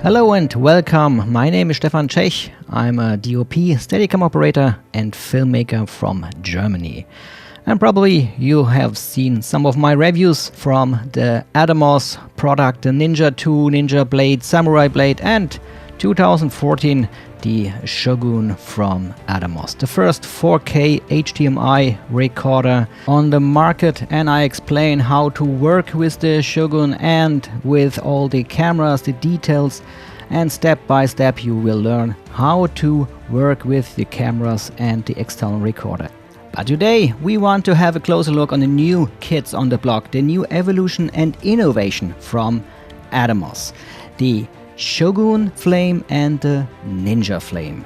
Hello and welcome. My name is Stefan Czech. I'm a DOP, Steadicam operator and filmmaker from Germany. And probably you have seen some of my reviews from the Atomos product, the Ninja 2, Ninja Blade, Samurai Blade, and 2014 the Shogun from Atomos. The first 4K HDMI recorder on the market, and I explain how to work with the Shogun and with all the cameras, the details, and step by step you will learn how to work with the cameras and the external recorder. But today we want to have a closer look on the new kids on the block, the new evolution and innovation from Atomos, the Shogun Flame and the Ninja Flame.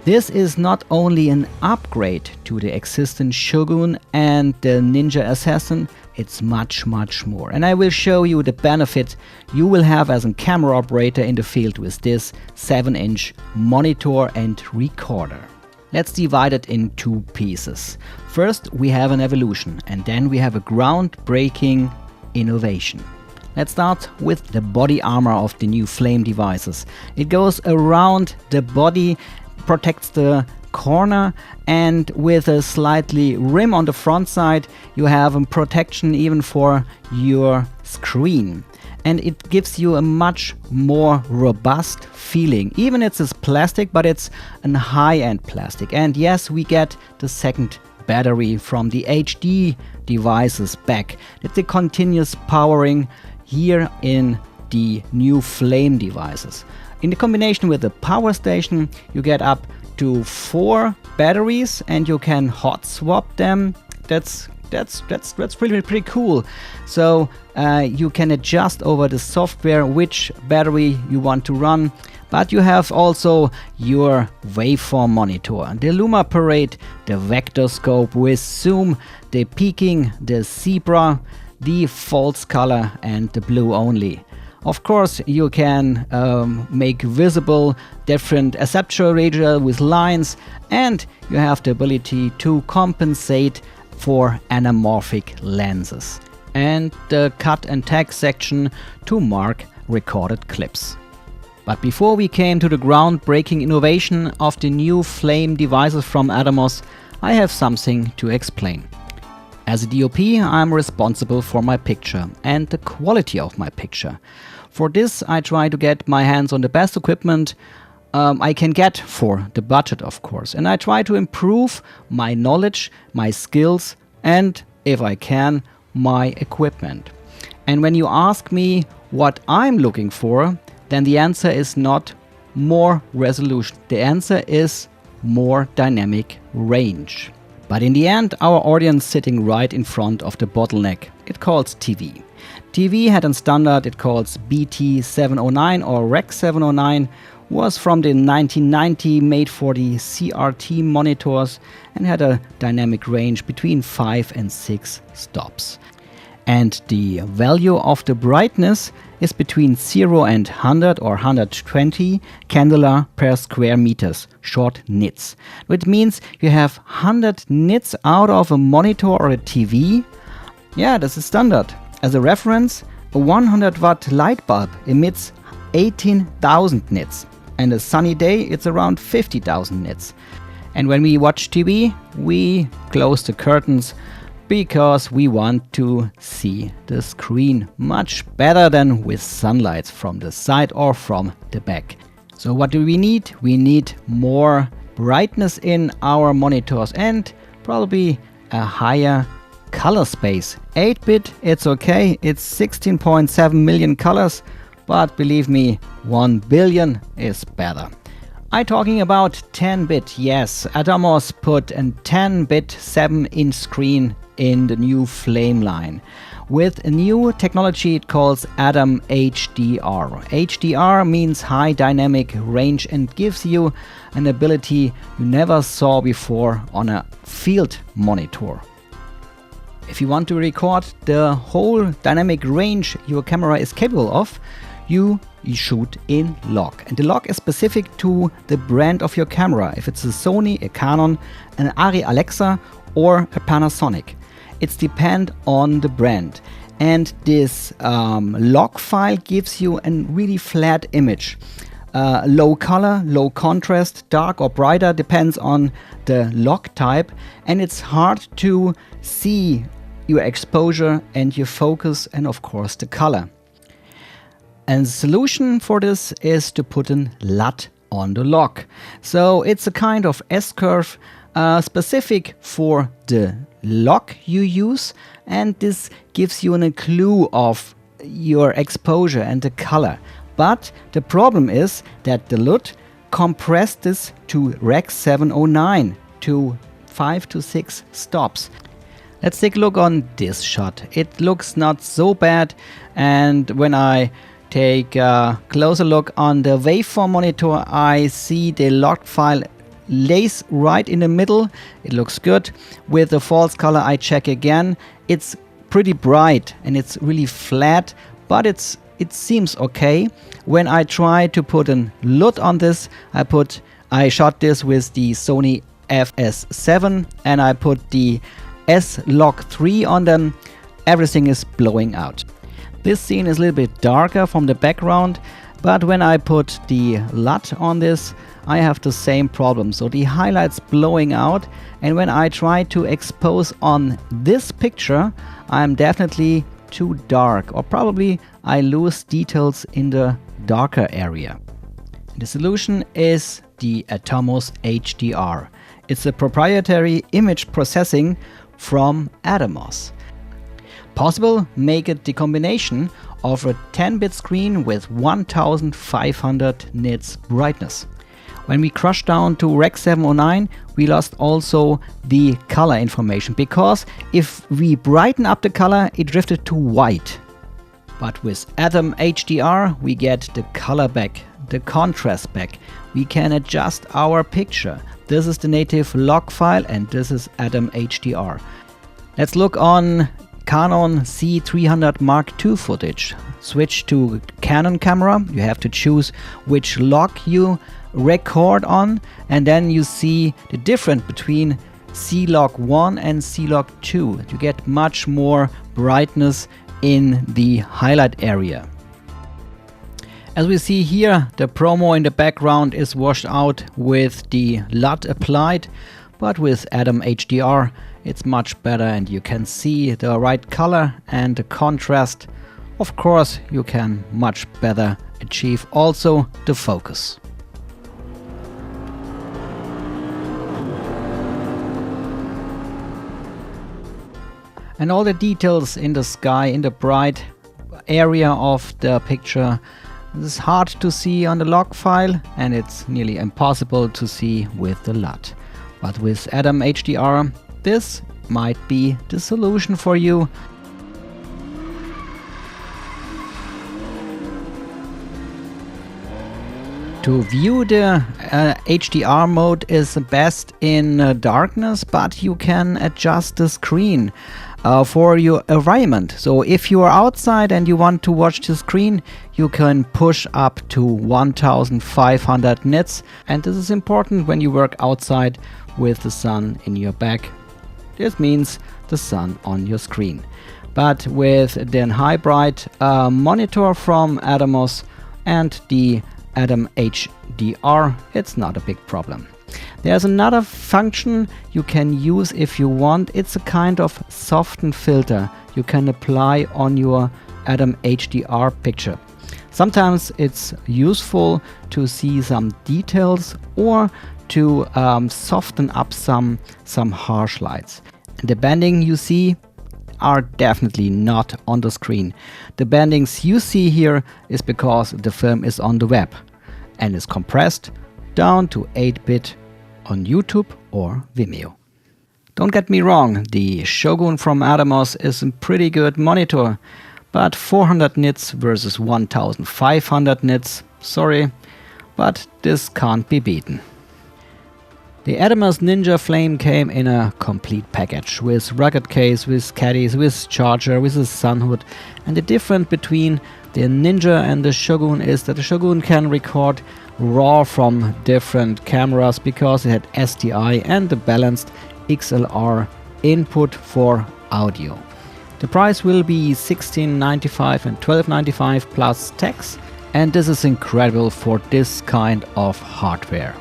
This is not only an upgrade to the existing Shogun and the Ninja Assassin, it's much more. And I will show you the benefit you will have as a camera operator in the field with this 7-inch monitor and recorder. Let's divide it in two pieces. First we have an evolution and then we have a groundbreaking innovation. Let's start with the body armor of the new Flame devices. It goes around the body, protects the corner, and with a slightly rim on the front side you have a protection even for your screen. And it gives you a much more robust feeling. Even it's plastic, but it's a high-end plastic. And yes, we get the second battery from the HD devices back. It's the continuous powering here in the new Flame devices. In the combination with the power station, you get up to 4 batteries and you can hot swap them. That's pretty cool. So you can adjust over the software which battery you want to run. But you have also your waveform monitor, the Luma Parade, the vector scope with zoom, the peaking, the zebra, the false color and the blue only. Of course you can make visible different aperture radius with lines, and you have the ability to compensate for anamorphic lenses, and the cut and tag section to mark recorded clips. But before we came to the groundbreaking innovation of the new Flame devices from Atomos, I have something to explain. As a DOP, I'm responsible for my picture and the quality of my picture. For this, I try to get my hands on the best equipment I can get for the budget, of course. And I try to improve my knowledge, my skills, and, if I can, my equipment. And when you ask me what I'm looking for, then the answer is not more resolution. The answer is more dynamic range. But in the end, our audience sitting right in front of the bottleneck, it calls TV. TV had a standard it calls BT709 or Rec 709, was from the 1990, made for the CRT monitors and had a dynamic range between 5 and 6 stops. And the value of the brightness is between 0 and 100 or 120 candela per square meters, short nits. Which means you have 100 nits out of a monitor or a TV. Yeah, this is standard. As a reference, a 100 watt light bulb emits 18,000 nits. And a sunny day, it's around 50,000 nits. And when we watch TV, we close the curtains because we want to see the screen much better than with sunlight from the side or from the back. So what do we need? We need more brightness in our monitors and probably a higher color space. 8-bit, it's okay, it's 16.7 million colors, but believe me, 1 billion is better. I'm talking about 10-bit, yes. Atomos put a 10-bit 7-inch screen in the new Flame line with a new technology it calls AtomHDR. HDR means high dynamic range and gives you an ability you never saw before on a field monitor. If you want to record the whole dynamic range your camera is capable of, you shoot in log. And the log is specific to the brand of your camera. If it's a Sony, a Canon, an Arri Alexa or a Panasonic. It's depend on the brand. and this log file gives you a really flat image. Low color, low contrast, dark or brighter, depends on the log type, and it's hard to see your exposure and your focus and of course the color. And the solution for this is to put a LUT on the log. So it's a kind of S-curve specific for the log you use, and this gives you a clue of your exposure and the color. But the problem is that the LUT compressed this to Rec 709 to 5 to 6 stops. Let's take a look on this shot. It looks not so bad, and when I take a closer look on the waveform monitor, I see the log file lays right in the middle. It looks good. With the false color I check again. It's pretty bright and it's really flat, but it seems okay. When I try to put a LUT on this, I shot this with the Sony FS7 and I put the S-Log3 on them. Everything is blowing out. This scene is a little bit darker from the background, but when I put the LUT on this, I have the same problem. So the highlights blowing out, and when I try to expose on this picture, I'm definitely too dark, or probably I lose details in the darker area. The solution is the Atomos HDR. It's a proprietary image processing from Atomos. Possible, make it the combination of a 10-bit screen with 1500 nits brightness. When we crushed down to Rec 709, we lost also the color information, because if we brighten up the color, it drifted to white. But with AtomHDR, we get the color back, the contrast back. We can adjust our picture. This is the native log file and this is AtomHDR. Let's look on Canon C300 Mark II footage. Switch to Canon camera. You have to choose which log you record on, and then you see the difference between C-Log1 and C-Log2. You get much more brightness in the highlight area. As we see here, the promo in the background is washed out with the LUT applied, but with AtomHDR it's much better and you can see the right color and the contrast. Of course, you can much better achieve also the focus. And all the details in the sky, in the bright area of the picture, this is hard to see on the log file and it's nearly impossible to see with the LUT. But with AtomHDR, this might be the solution for you. To view the HDR mode is best in darkness, but you can adjust the screen for your environment. So if you are outside and you want to watch the screen, you can push up to 1500 nits, and this is important when you work outside with the sun in your back. This means the sun on your screen. But with the hybrid monitor from Atomos and the AtomHDR, it's not a big problem. There's another function you can use if you want. It's a kind of soften filter you can apply on your AtomHDR picture. Sometimes it's useful to see some details or to soften up some harsh lights. The banding you see are definitely not on the screen. The bandings you see here is because the film is on the web and is compressed down to 8-bit on YouTube or Vimeo. Don't get me wrong, the Shogun from Atomos is a pretty good monitor, but 400 nits versus 1500 nits, sorry, but this can't be beaten. The Atomos Ninja Flame came in a complete package with rugged case, with caddies, with charger, with a sun hood, and the difference between the Ninja and the Shogun is that the Shogun can record RAW from different cameras because it had SDI and the balanced XLR input for audio. The price will be $16.95 and $12.95 plus tax, and this is incredible for this kind of hardware.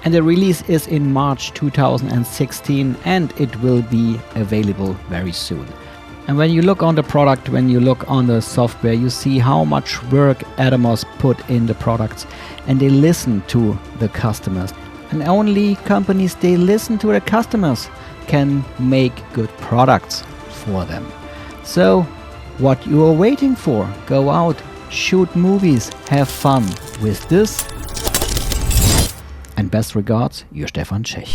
And the release is in March 2016 and it will be available very soon. And when you look on the product, when you look on the software, you see how much work Atomos put in the products, and they listen to the customers. And only companies they listen to their customers can make good products for them. So what you are waiting for? Go out, shoot movies, have fun with this. And best regards, your Stefan Czech.